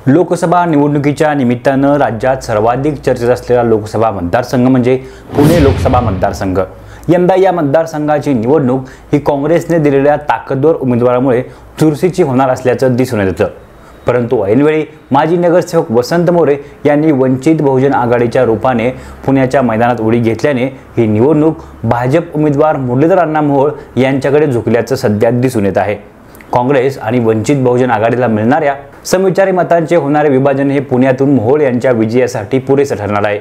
लोकसभा निवडणुकीच्या निमित्तानं राज्यात सर्वाधिक चर्चेत असलेला लोकसभा मतदारसंघ म्हणजे पुणे लोकसभा मतदारसंघ। यंदा या मतदारसंघाची निवडणूक ही काँग्रेसने दिलेल्या ताकदवर उमेदवारामुळे चुरशीची होणार असल्याचं दिसून येतं। परंतु ऐनवेळी माजी नगरसेवक वसंत मोरे यांनी वंचित बहुजन आघाडीच्या रूपाने पुण्याच्या मैदानात उडी घेतल्याने ही निवडणूक भाजप उमेदवार मुरलीधर अण्णा मोहोळ यांच्याकडे झुकल्याचं सध्या दिसून येत आहे। काँग्रेस आणि वंचित बहुजन आघाडीला मिळणाऱ्या समविचारी मतांचे होणारे विभाजन हे पुण्यातून मोहोळ यांच्या विजयासाठी पुरेसे ठरणार आहे।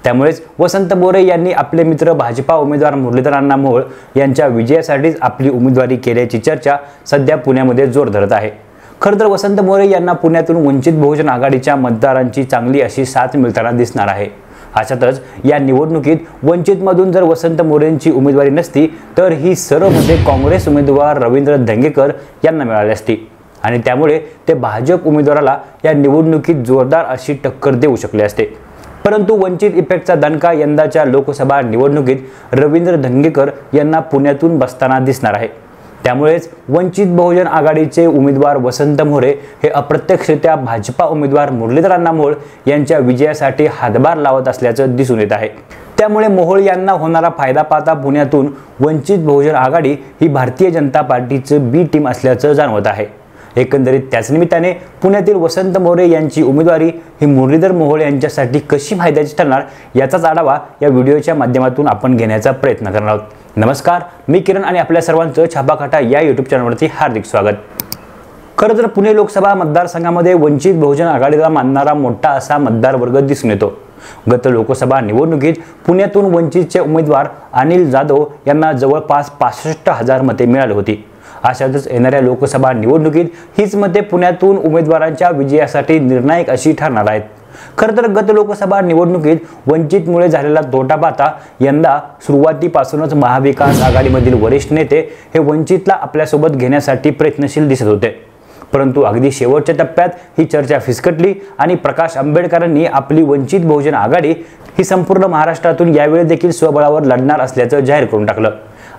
त्यामुळेच वसंत मोरे यांनी आपले मित्र भाजपा उमेदवार मुरलीधर अण्णा मोहोळ यांच्या विजयासाठीच आपली उमेदवारी केल्याची चर्चा सध्या पुण्यामध्ये जोर धरत आहे। खरं तर वसंत मोरे यांना पुण्यातून वंचित बहुजन आघाडीच्या मतदारांची चांगली अशी साथ मिळताना दिसणार आहे। अशातच या निवडणुकीत वंचितमधून जर वसंत मोरेंची उमेदवारी नसती तर ही सर्व मते काँग्रेस उमेदवार रवींद्र धंगेकर यांना मिळाली असती आणि त्यामुळे ते भाजप उमेदवाराला या निवडणुकीत जोरदार अशी टक्कर देऊ शकले असते। परंतु वंचित इफेक्टचा दणका यंदाच्या लोकसभा निवडणुकीत रवींद्र धंगेकर यांना पुण्यातून बसताना दिसणार आहे। त्यामुळेच वंचित बहुजन आघाडीचे उमेदवार वसंत मोरे हे अप्रत्यक्षरित्या भाजपा उमेदवार मुरलीधर अण्णा मोहोळ यांच्या विजयासाठी हातभार लावत असल्याचं दिसून येत आहे। त्यामुळे मोहोळ यांना होणारा फायदा पाहता पुण्यातून वंचित बहुजन आघाडी ही भारतीय जनता पार्टीचं बी टीम असल्याचं जाणवत आहे। एकंदरीत त्याच निमित्ताने पुण्यातील वसंत मोरे यांची उमेदवारी ही मुरलीधर मोहोळ यांच्यासाठी कशी फायद्याची ठरणार याचाच आढावा या व्हिडिओच्या माध्यमातून आपण घेण्याचा प्रयत्न करणार आहोत। नमस्कार, मी किरण आणि आपल्या सर्वांचं छापाखाटा या यूट्यूब चॅनलवरती हार्दिक स्वागत। खरं तर पुणे लोकसभा मतदारसंघामध्ये वंचित बहुजन आघाडीला मानणारा मोठा असा मतदार वर्ग दिसून येतो। गत लोकसभा निवडणुकीत पुण्यातून वंचितचे उमेदवार अनिल जाधव यांना जवळपास 65,000 मते मिळाली होती। अशातच येणाऱ्या लोकसभा निवडणुकीत हीच मते पुण्यातून उमेदवारांच्या विजयासाठी निर्णायक अशी ठरणार आहेत। खरं तर गत लोकसभा निवडणुकीत वंचितमुळे झालेला तोटा पाहता यंदा सुरुवातीपासूनच महाविकास आघाडीमधील वरिष्ठ नेते हे वंचितला आपल्यासोबत घेण्यासाठी प्रयत्नशील दिसत होते। परंतु अगदी शेवटच्या टप्प्यात ही चर्चा फिसकटली आणि प्रकाश आंबेडकरांनी आपली वंचित बहुजन आघाडी ही संपूर्ण महाराष्ट्रातून यावेळी देखील स्वबळावर लढणार असल्याचं जाहीर करून टाकलं।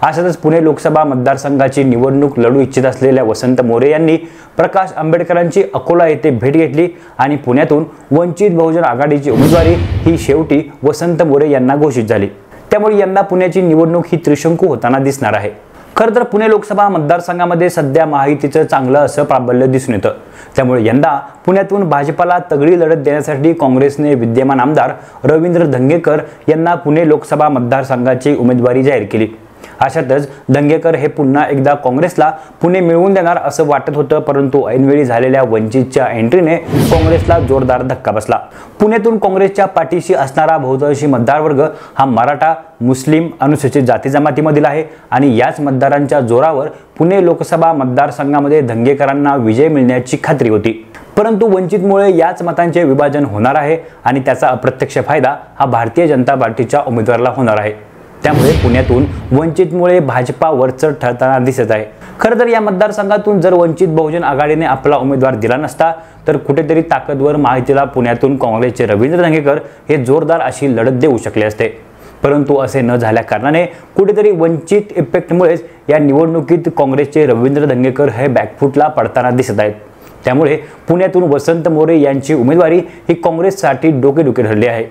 अशातच पुणे लोकसभा मतदारसंघाची निवडणूक लढू इच्छित असलेल्या वसंत मोरे यांनी प्रकाश आंबेडकरांची अकोला येथे भेट घेतली आणि पुण्यातून वंचित बहुजन आघाडीची उमेदवारी ही शेवटी वसंत मोरे यांना घोषित झाली। त्यामुळे यंदा पुण्याची निवडणूक ही त्रिशंकू होताना दिसणार आहे। खरं तर पुणे लोकसभा मतदारसंघामध्ये सध्या महायुतीचं चांगलं असं प्राबल्य दिसून येतं। त्यामुळे यंदा पुण्यातून भाजपाला तगडी लढत देण्यासाठी काँग्रेसने विद्यमान आमदार रवींद्र धंगेकर यांना पुणे लोकसभा मतदारसंघाची उमेदवारी जाहीर केली। अशातच धंगेकर हे पुन्हा एकदा काँग्रेसला पुणे मिळवून देणार असं वाटत होतं, परंतु ऐनवेळी झालेल्या वंचितच्या एंट्रीने काँग्रेसला जोरदार धक्का बसला। पुण्यातून काँग्रेसच्या पाठीशी असणारा बहुतांशी मतदारवर्ग हा मराठा, मुस्लिम, अनुसूचित जाती जमातीमधील आहे आणि याच मतदारांच्या जोरावर पुणे लोकसभा मतदारसंघामध्ये धंगेकरांना विजय मिळण्याची खात्री होती। परंतु वंचितमुळे याच मतांचे विभाजन होणार आहे आणि त्याचा अप्रत्यक्ष फायदा हा भारतीय जनता पार्टीच्या उमेदवाराला होणार आहे। त्यामुळे पुण्यातून वंचितमुळे भाजपा वरचढ ठरताना दिसत आहे। खरं तर या मतदारसंघातून जर वंचित बहुजन आघाडीने आपला उमेदवार दिला नसता तर कुठेतरी ताकदवर माहितीला पुण्यातून काँग्रेसचे रवींद्र धंगेकर हे जोरदार अशी लढत देऊ शकले असते। परंतु असे न झाल्या कारणाने कुठेतरी वंचित इफेक्टमुळेच या निवडणुकीत काँग्रेसचे रवींद्र धंगेकर हे बॅकफुटला पडताना दिसत आहेत। त्यामुळे पुण्यातून वसंत मोरे यांची उमेदवारी ही काँग्रेससाठी डोकेदुखी ठरली आहे।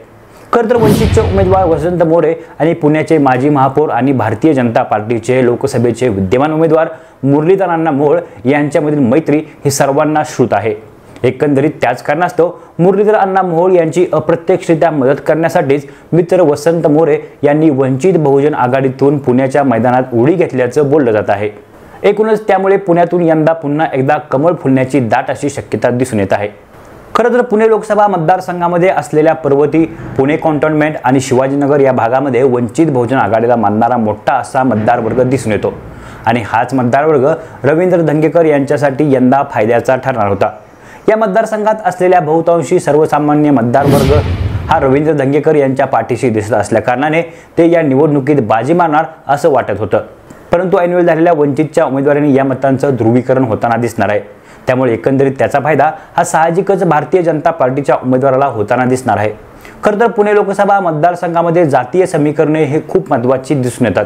खरं तर वंचितचे उमेदवार वसंत मोरे आणि पुण्याचे माजी महापौर आणि भारतीय जनता पार्टीचे लोकसभेचे विद्यमान उमेदवार मुरलीधर अण्णा मोहोळ यांच्यामधील मैत्री ही सर्वांना श्रुत आहे। एकंदरीत त्याच कारणास्तव मुरलीधर अण्णा मोहोळ यांची अप्रत्यक्षरित्या मदत करण्यासाठीच मित्र वसंत मोरे यांनी वंचित बहुजन आघाडीतून पुण्याच्या मैदानात उडी घेतल्याचं बोललं जात आहे। एकूणच त्यामुळे पुण्यातून यंदा पुन्हा एकदा कमळ फुलण्याची दाट अशी शक्यता दिसून येत आहे। खरं तर पुणे लोकसभा मतदारसंघामध्ये असलेल्या पर्वती, पुणे कॅन्टोन्मेंट आणि शिवाजीनगर या भागामध्ये वंचित बहुजन आघाडीला मानणारा मोठा असा मतदारवर्ग दिसून येतो आणि हाच मतदारवर्ग रवींद्र धंगेकर यांच्यासाठी यंदा फायद्याचा ठरणार होता। या मतदारसंघात असलेल्या बहुतांशी सर्वसामान्य मतदारवर्ग हा रवींद्र धंगेकर यांच्या पाठीशी दिसत असल्या कारणाने ते या निवडणुकीत बाजी मारणार असं वाटत होतं। परंतु ऐनवेळी झालेल्या वंचितच्या उमेदवारांनी या मतांचं ध्रुवीकरण होताना दिसणार आहे। त्यामुळे एकंदरीत त्याचा फायदा हा साहजिकच भारतीय जनता पार्टीच्या उमेदवाराला होताना दिसणार आहे। खरं तर पुणे लोकसभा मतदारसंघामध्ये जातीय समीकरणे हे खूप महत्त्वाची दिसून येतात।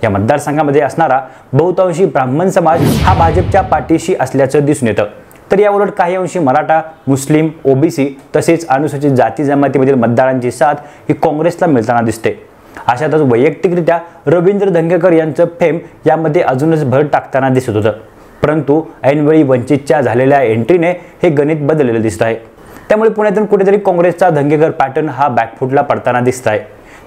या मतदारसंघामध्ये असणारा बहुतांशी ब्राह्मण समाज हा भाजपच्या पाठीशी असल्याचं दिसून येतं। तर याउलट काही अंशी मराठा, मुस्लिम, ओबीसी तसेच अनुसूचित जाती जमातीमधील मतदारांची साथ ही काँग्रेसला मिळताना दिसते। अशातच वैयक्तिकरित्या रवींद्र धंगेकर यांचं फेम यामध्ये अजूनच भर टाकताना दिसत होतं, परंतु ऐनवेळी वंचितच्या झालेल्या एंट्रीने हे गणित बदललेलं दिसत आहे। त्यामुळे पुण्यातून कुठेतरी काँग्रेसचा धंगेकर पॅटर्न हा बॅकफुटला पडताना दिसत आहे।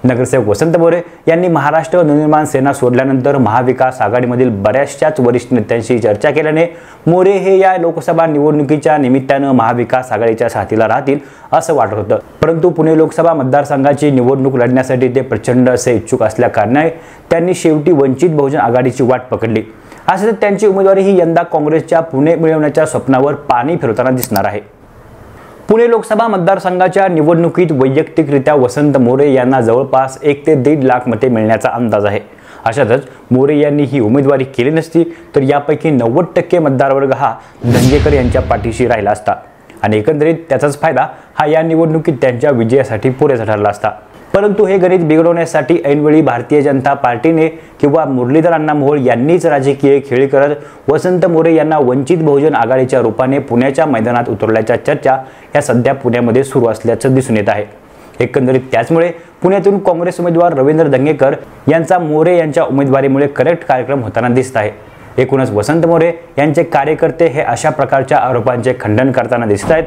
नगरसेवक वसंत मोरे यांनी महाराष्ट्र नवनिर्माण सेना सोडल्यानंतर महाविकास आघाडीमधील बऱ्याचशाच वरिष्ठ नेत्यांशी चर्चा केल्याने मोरे हे या लोकसभा निवडणुकीच्या निमित्तानं महाविकास आघाडीच्या साथीला राहतील असं वाटत होतं, परंतु पुणे लोकसभा मतदारसंघाची निवडणूक लढण्यासाठी ते प्रचंड असे इच्छुक असल्याकारणाने त्यांनी शेवटी वंचित बहुजन आघाडीची वाट पकडली। असे त्यांची उमेदवारी ही यंदा काँग्रेसच्या पुणे मिळवण्याच्या स्वप्नावर पाणी फिरवताना दिसणार आहे। पुणे लोकसभा मतदारसंघाच्या निवडणुकीत वैयक्तिकरित्या वसंत मोरे यांना जवळपास 1 ते 1.5 लाख मते मिळण्याचा अंदाज आहे। अशातच मोरे यांनी ही उमेदवारी केली नसती तर यापैकी 90% मतदारवर्ग हा धंगेकर यांच्या पाठीशी राहिला असता आणि एकंदरीत त्याचाच फायदा हा या निवडणुकीत त्यांच्या विजयासाठी पुरेसा ठरला असता। परंतु हे गणित बिघडवण्यासाठी ऐनवेळी भारतीय जनता पार्टीने किंवा मुरलीधर अण्णा मोहोळ यांनीच राजकीय खेळ करत वसंत मोरे यांना वंचित बहुजन आघाडीच्या रूपाने पुण्याच्या मैदानात उतरल्याच्या चर्चा या सध्या पुण्यामध्ये सुरू असल्याचं दिसून येत आहे। एकंदरीत त्याचमुळे पुण्यातून काँग्रेस उमेदवार रवींद्र धंगेकर यांचा मोरे यांच्या उमेदवारीमुळे करेक्ट कार्यक्रम होताना दिसत आहे। एकूणच वसंत मोरे यांचे कार्यकर्ते हे अशा प्रकारच्या आरोपांचे खंडन करताना दिसत आहेत,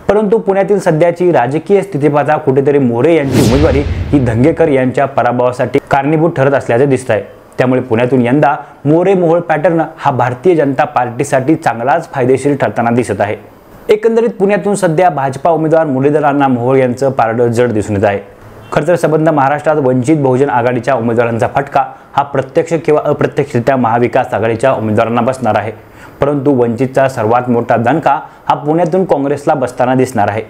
परंतु पुण्यातील सध्याची राजकीय स्थिती पाहता कुठेतरी मोरे यांची उमेदवारी ही धंगेकर यांच्या पराभवासाठी कारणीभूत ठरत असल्याचे दिसत आहे। त्यामुळे पुण्यातून यंदा मोरे मोहोळ पॅटर्न हा भारतीय जनता पार्टीसाठी चांगलाच फायदेशीर ठरताना दिसत आहे। एकंदरीत पुण्यातून सध्या भाजपा उमेदवार मुरलीधर अण्णा मोहोळ यांचं पारडं जड दिसून येत आहे। खरं तर संबंध महाराष्ट्रात वंचित बहुजन आघाडीच्या उमेदवारांचा फटका हा प्रत्यक्ष किंवा अप्रत्यक्षरित्या महाविकास आघाडीच्या उमेदवारांना बसणार आहे, परंतु वंचितचा सर्वात मोठा दणका हा पुण्यातून काँग्रेसला बसताना दिसणार आहे।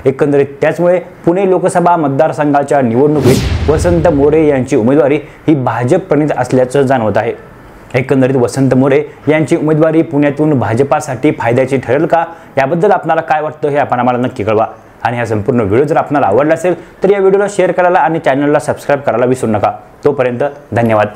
एकंदरीत त्याचमुळे पुणे लोकसभा मतदारसंघाच्या निवडणुकीत वसंत मोरे यांची उमेदवारी ही भाजप प्रणित असल्याचं जाणवत आहे। एकंदरीत वसंत मोरे यांची उमेदवारी पुण्यातून भाजपासाठी फायद्याची ठरेल का याबद्दल आपल्याला काय वाटतं हे आपण आम्हाला नक्की कळवा आणि हा संपूर्ण व्हिडिओ जर आपल्याला आवडला असेल तर या व्हिडिओला शेअर करायला आणि चॅनलला सबस्क्राईब करायला विसरू नका। तोपर्यंत धन्यवाद।